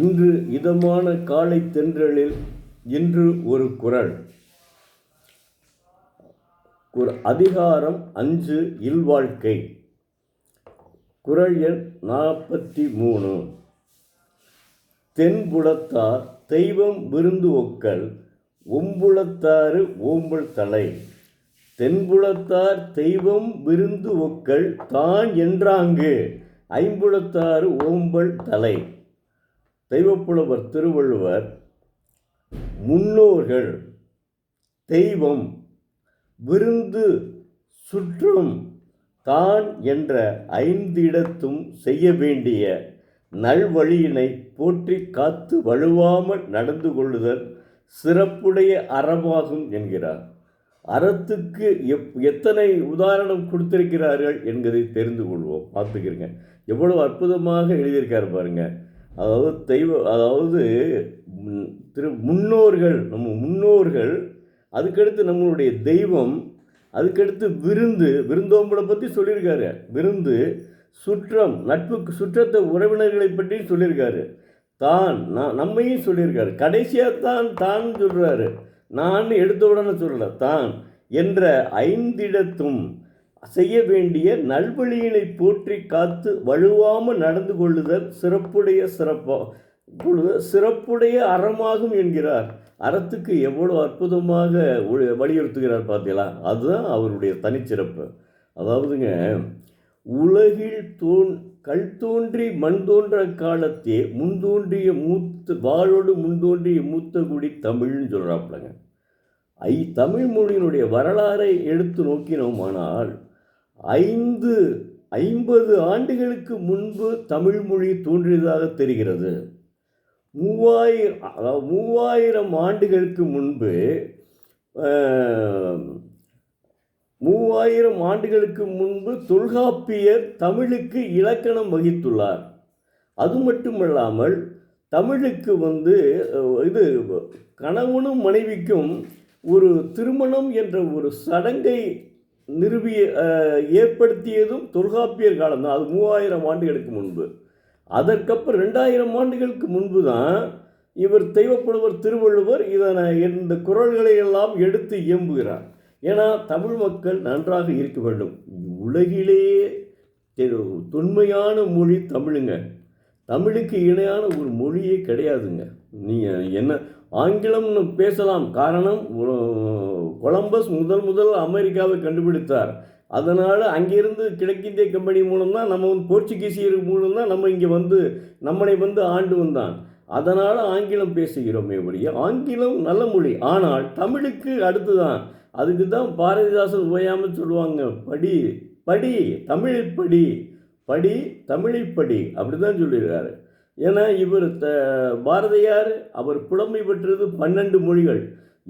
இன்று இதமான காலை தென்றலில் இன்று ஒரு குறள். அதிகாரம் 5 இல்வாழ்க்கை. குறள் எண் 43. தென்புலத்தார் தெய்வம் விருந்து ஒக்கல் ஒம்புலத்தாறு ஓம்பல் தலை. தென்புலத்தார் தெய்வம் விருந்து ஒக்கல் தான் என்றாங்கு ஐம்புலத்தாறு ஓம்பல் தலை. தெய்வப்புலவர் திருவள்ளுவர் முன்னோர்கள் தெய்வம் விருந்து சுற்றம் தான் என்ற 5 இடத்தும் செய்ய வேண்டிய நல்வழியினை போற்றி காத்து வழுவாமல் நடந்து கொள்ளுதல் சிறப்புடைய அறமாகும் என்கிறார். அறத்துக்கு எத்தனை உதாரணம் கொடுத்திருக்கிறார்கள் என்பதை தெரிந்து கொள்வோம். பார்த்துக்கிறங்க, எவ்வளவு அற்புதமாக எழுதியிருக்காரு பாருங்க. அதாவது முன்னோர்கள், நம்ம முன்னோர்கள், அதுக்கடுத்து நம்மளுடைய தெய்வம், அதுக்கடுத்து விருந்தோம்பலை பற்றி சொல்லியிருக்காரு. விருந்து சுற்றம், நட்புக்கு சுற்றத்தை உறவினர்களை பற்றி சொல்லியிருக்காரு. தான் நம்மையும் சொல்லியிருக்காரு. கடைசியாக தான் சொல்கிறாரு. நான் எடுத்த உடனே சொல்லலை, தான் என்ற 5 இடத்தும் செய்ய வேண்டிய நல்வழியினை போற்றி காத்து வழுவாமல் நடந்து கொள்ளுதல் சிறப்புடைய அறமாகும் என்கிறார். அறத்துக்கு எவ்வளோ அற்புதமாக வலியுறுத்துகிறார் பார்த்தீங்களா? அதுதான் அவருடைய தனிச்சிறப்பு. அதாவதுங்க, உலகில் கல் தோன்றி மண் தோன்ற காலத்தே முன்தோன்றிய வாழோடு முன்தோன்றிய மூத்த குடி தமிழ்னு சொல்கிறாப்புலங்க. தமிழ் மொழியினுடைய வரலாறை எடுத்து நோக்கினோமானால் 50 ஆண்டுகளுக்கு முன்பு தமிழ் மொழி தோன்றியதாக தெரிகிறது. 3000 ஆண்டுகளுக்கு முன்பு 3000 ஆண்டுகளுக்கு முன்பு தொல்காப்பியர் தமிழுக்கு இலக்கணம் வகித்துள்ளார். அது மட்டுமல்லாமல் தமிழுக்கு இது கணவனும் மனைவிக்கும் ஒரு திருமணம் என்ற ஒரு சடங்கை ஏற்படுத்தியதும் தொல்காப்பியர் காலம்தான். அது 3000 ஆண்டுகளுக்கு முன்பு. அதற்கப்புறம் 2000 ஆண்டுகளுக்கு முன்பு தான் இவர் தெய்வப்புலவர் திருவள்ளுவர் இந்த குறள்களை எல்லாம் எடுத்து இயம்புகிறார். ஏன்னா தமிழ் மக்கள் நன்றாக இருக்க வேண்டும். உலகிலேயே தொன்மையான மொழி தமிழுங்க. தமிழுக்கு இணையான ஒரு மொழியே கிடையாதுங்க. நீங்கள் என்ன ஆங்கிலம்னு பேசலாம், காரணம் கொலம்பஸ் முதல் அமெரிக்காவை கண்டுபிடித்தார். அதனால் அங்கிருந்து கிழக்கிந்திய கம்பெனி மூலம்தான் நம்ம போர்ச்சுகீசியர் மூலம்தான் நம்ம இங்கே நம்மளை ஆண்டு வந்தான். அதனால் ஆங்கிலம் பேசுகிறோமே ஒழிய ஆங்கிலம் நல்ல மொழி. ஆனால் தமிழுக்கு அடுத்து தான். அதுக்கு தான் பாரதிதாசன் ஓயாமல் சொல்லுவாங்க, படி படி தமிழை படி, படி தமிழை படி, அப்படி தான் சொல்லியிருக்காரு. ஏன்னா இவர் பாரதியார் அவர் புலமை பெற்றது 12 மொழிகள்.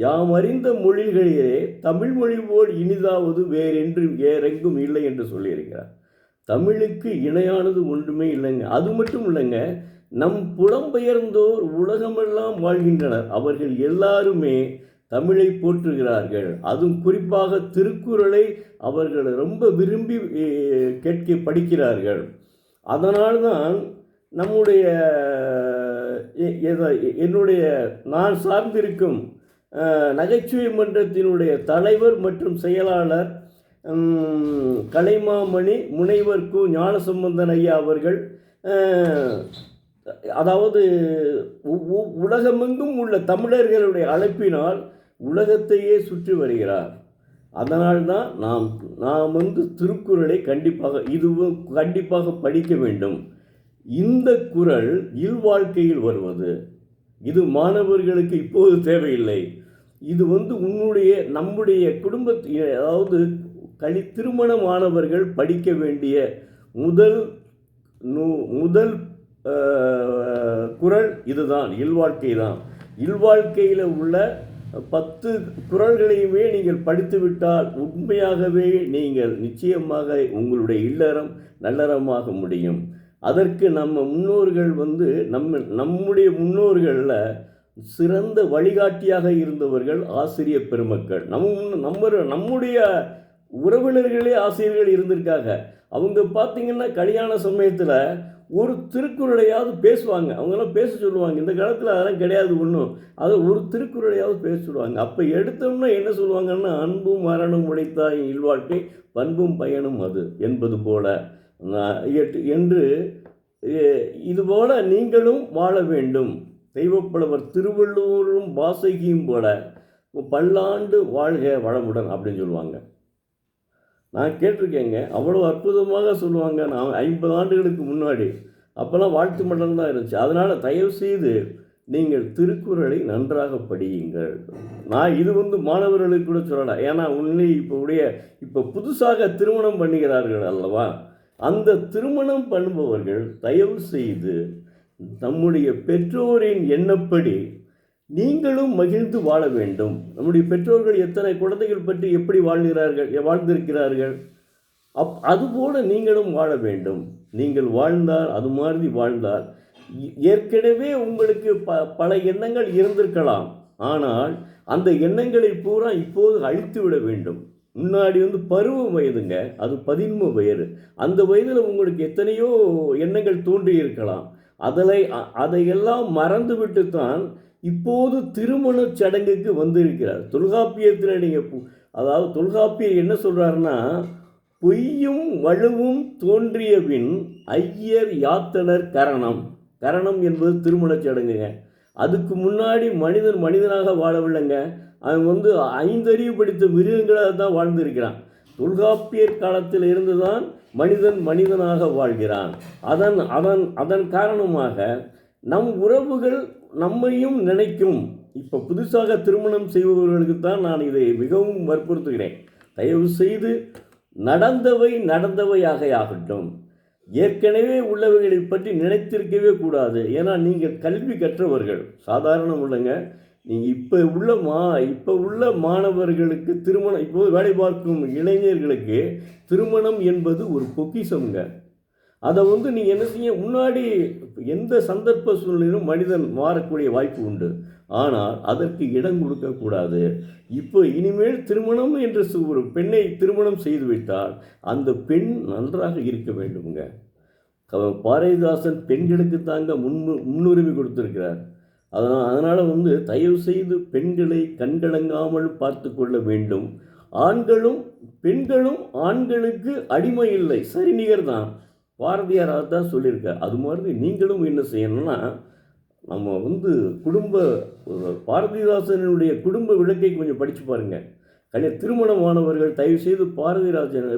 யாம் அறிந்த மொழிகளிலே தமிழ் மொழி போல் இனிதாவது வேறெங்கும் இல்லை என்று சொல்லியிருக்கிறார். தமிழுக்கு இணையானது ஒன்றுமே இல்லைங்க. அது மட்டும் இல்லைங்க, நம் புலம்பெயர்ந்தோர் உலகமெல்லாம் வாழ்கின்றனர். அவர்கள் எல்லாருமே தமிழை போற்றுகிறார்கள். அதுவும் குறிப்பாக திருக்குறளை அவர்கள் ரொம்ப விரும்பி படிக்கிறார்கள். அதனால்தான் நான் சார்ந்திருக்கும் நகைச்சுவை மன்றத்தினுடைய தலைவர் மற்றும் செயலாளர் கலைமாமணி முனைவர் கு ஞானசம்பந்தன் ஐயா அவர்கள், அதாவது உலகமெங்கும் உள்ள தமிழர்களுடைய அழைப்பினால் உலகத்தையே சுற்றி வருகிறார். அதனால்தான் நாம் திருக்குறளை கண்டிப்பாக படிக்க வேண்டும். இந்த குறள் இல்வாழ்க்கையில் வருவது, இது மாணவர்களுக்கு இப்போது தேவையில்லை. இது நம்முடைய குடும்பத்தில், அதாவது திருமணமானவர்கள் படிக்க வேண்டிய முதல் குறள் இதுதான், இல்வாழ்க்கை தான். இல்வாழ்க்கையில் உள்ள 10 குறள்களையுமே நீங்கள் படித்துவிட்டால் உண்மையாகவே நீங்கள் நிச்சயமாக உங்களுடைய இல்லறம் நல்லறமாக முடியும். அதற்கு நம்ம முன்னோர்கள் நம்முடைய முன்னோர்களில் சிறந்த வழிகாட்டியாக இருந்தவர்கள் ஆசிரியர் பெருமக்கள். நம்முடைய உறவினர்களே ஆசிரியர்கள் இருந்திருக்காங்க. அவங்க பார்த்திங்கன்னா கல்யாண சமயத்தில் ஒரு திருக்குறளையாவது பேசுவாங்க. அவங்கெல்லாம் பேச சொல்லுவாங்க. இந்த காலத்தில் அதெல்லாம் கிடையாது ஒன்றும். அது ஒரு திருக்குறளையாவது பேச சொல்லுவாங்க. அப்போ எடுத்தோம்னா என்ன சொல்லுவாங்கன்னா, அன்பும் அறனும் உடைத்தாய் இல்வாழ்க்கை பண்பும் பயனும் அது என்பது போல என்று இதுபோல நீங்களும் வாழ வேண்டும். தெய்வப்புலவர் திருவள்ளுவரும் வாசகியும் போல பல்லாண்டு வாழ்க வளமுடன் அப்படின்னு சொல்லுவாங்க. நான் கேட்டிருக்கேங்க. அவ்வளோ அற்புதமாக சொல்லுவாங்க. நான் 50 ஆண்டுகளுக்கு முன்னாடி அப்போல்லாம் வாழ்த்து மண்டலம் தான் இருந்துச்சு. அதனால் தயவுசெய்து நீங்கள் திருக்குறளை நன்றாக படியுங்கள். நான் இது மாணவர்களுக்கு கூட சொல்லலாம். ஏன்னா உன்னை இப்போ புதுசாக திருமணம் பண்ணுகிறார்கள் அல்லவா? அந்த திருமணம் பண்ணுபவர்கள் தயவு செய்து நம்முடைய பெற்றோரின் எண்ணப்படி நீங்களும் மகிழ்ந்து வாழ வேண்டும். நம்முடைய பெற்றோர்கள் எத்தனை குழந்தைகள் பற்றி எப்படி வாழ்ந்திருக்கிறார்கள். அதுபோல நீங்களும் வாழ வேண்டும். நீங்கள் வாழ்ந்தால், அது மாதிரி வாழ்ந்தால், ஏற்கனவே உங்களுக்கு பல எண்ணங்கள் இருந்திருக்கலாம். ஆனால் அந்த எண்ணங்களை பூரா இப்போது அழித்து விட வேண்டும். முன்னாடி பருவ வயதுங்க, அது 13 வயது. அந்த வயதில் உங்களுக்கு எத்தனையோ எண்ணங்கள் தோன்றி இருக்கலாம். அதையெல்லாம் மறந்துவிட்டு தான் இப்போது திருமண சடங்குக்கு வந்திருக்கிறார். தொல்காப்பியத்தில் நீங்கள் அதாவது தொல்காப்பியர் என்ன சொல்கிறாருன்னா, பொய்யும் வலுவும் தோன்றியபின் ஐயர் யாத்தனர் கரணம். கரணம் என்பது திருமண சடங்குங்க. அதுக்கு முன்னாடி மனிதன் மனிதனாக வாழவில்லைங்க. அவன் 5 அறிவு படித்த மிருகங்களாக தான் வாழ்ந்திருக்கிறான். தொல்காப்பியர் காலத்தில் இருந்துதான் மனிதன் மனிதனாக வாழ்கிறான். அதன் காரணமாக நம் உறவுகள் நம்மையும் நினைக்கும். இப்போ புதுசாக திருமணம் செய்பவர்களுக்கு தான் நான் இதை மிகவும் வற்புறுத்துகிறேன். தயவு செய்து நடந்தவையாக ஆகட்டும். ஏற்கனவே உள்ளவைகளை பற்றி நினைத்திருக்கவே கூடாது. ஏன்னா நீங்கள் கல்வி கற்றவர்கள், சாதாரணம் இல்லைங்க. நீங்கள் இப்போ உள்ள மாணவர்களுக்கு திருமணம், இப்போது வேலை பார்க்கும் இளைஞர்களுக்கு திருமணம் என்பது ஒரு பொக்கிஷம்ங்க. அதை நீங்கள் என்ன செய்ய, முன்னாடி எந்த சந்தர்ப்ப சூழ்நிலையிலும் மனிதன் மாறக்கூடிய வாய்ப்பு உண்டு. ஆனால் அதற்கு இடம் கொடுக்கக்கூடாது. இப்போ இனிமேல் திருமணம் என்று ஒரு பெண்ணை திருமணம் செய்துவிட்டால் அந்த பெண் நன்றாக இருக்க வேண்டுங்க. பாரதிதாசன் பெண்களுக்கு தாங்க முன்னுரிமை கொடுத்திருக்கிறார். அதனால் தயவு செய்து பெண்களை கண்கலங்காமல் பார்த்து கொள்ள வேண்டும். பெண்களும் ஆண்களுக்கு அடிமை இல்லை, சரி நிகர் தான். பாரதியார் தான் சொல்லியிருக்கார். அது மாதிரி நீங்களும் என்ன செய்யணும்னா, நம்ம பாரதிதாசனுடைய குடும்ப விளக்கை கொஞ்சம் படித்து பாருங்கள். திருமணமானவர்கள் தயவுசெய்து பாரதிராஜன்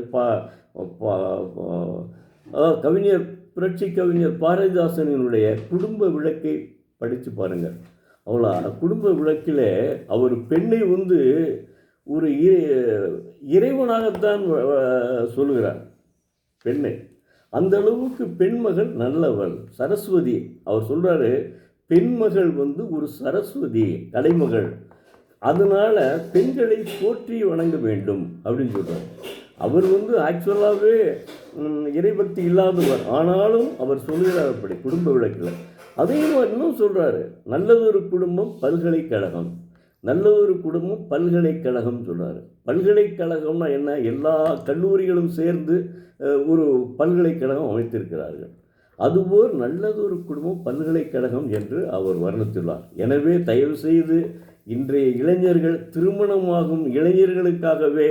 அதாவது புரட்சி கவிஞர் பாரதிதாசனுடைய குடும்ப விளக்கை படித்து பாருங்கள். அவ்வளோ குடும்ப விளக்கில் அவர் பெண்ணை ஒரு இறைவனாகத்தான் சொல்லுகிறார். பெண்ணை அந்த அளவுக்கு பெண்மகள் நல்லவள், சரஸ்வதி. அவர் சொல்கிறாரு, பெண்மகள் ஒரு சரஸ்வதி, கலைமகள். அதனால் பெண்களை போற்றி வணங்க வேண்டும் அப்படின்னு சொல்கிறார். அவர் ஆக்சுவலாகவே இறைபக்தி இல்லாதவர். ஆனாலும் அவர் சொல்கிறார் அப்படி குடும்ப விளக்கில். அதே மாதிரி இன்னும் சொல்கிறாரு, நல்லதொரு குடும்பம் பல்கலைக்கழகம், நல்லதொரு குடும்பம் பல்கலைக்கழகம் சொல்கிறார். பல்கலைக்கழகம்னா என்ன? எல்லா கல்லூரிகளும் சேர்ந்து ஒரு பல்கலைக்கழகம் அமைத்திருக்கிறார்கள். அதுபோல் நல்லதொரு குடும்பம் பல்கலைக்கழகம் என்று அவர் வர்ணித்துள்ளார். எனவே தயவு செய்து இன்றைய இளைஞர்கள், திருமணமாகும் இளைஞர்களுக்காகவே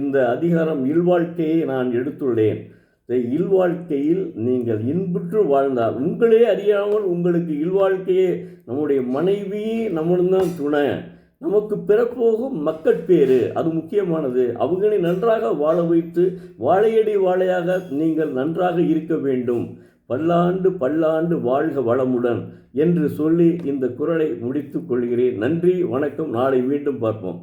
இந்த அதிகாரம் இல்வாழ்க்கையை நான் எடுத்துள்ளேன். இந்த இல்வாழ்க்கையில் நீங்கள் இன்புற்று வாழ்ந்தால், உங்களே அறியாமல் உங்களுக்கு இல்வாழ்க்கையே, நம்முடைய மனைவி நம்மளும் துணை, நமக்கு பிறப்போகும் மக்கட்பேறு, அது முக்கியமானது. அவங்களை நன்றாக வாழ வைத்து வாழையடி வாழையாக நீங்கள் நன்றாக இருக்க வேண்டும். பல்லாண்டு பல்லாண்டு வாழ்க வளமுடன் என்று சொல்லி இந்த குறளை முடித்துக் கொள்கிறேன். நன்றி, வணக்கம். நாளை மீண்டும் பார்ப்போம்.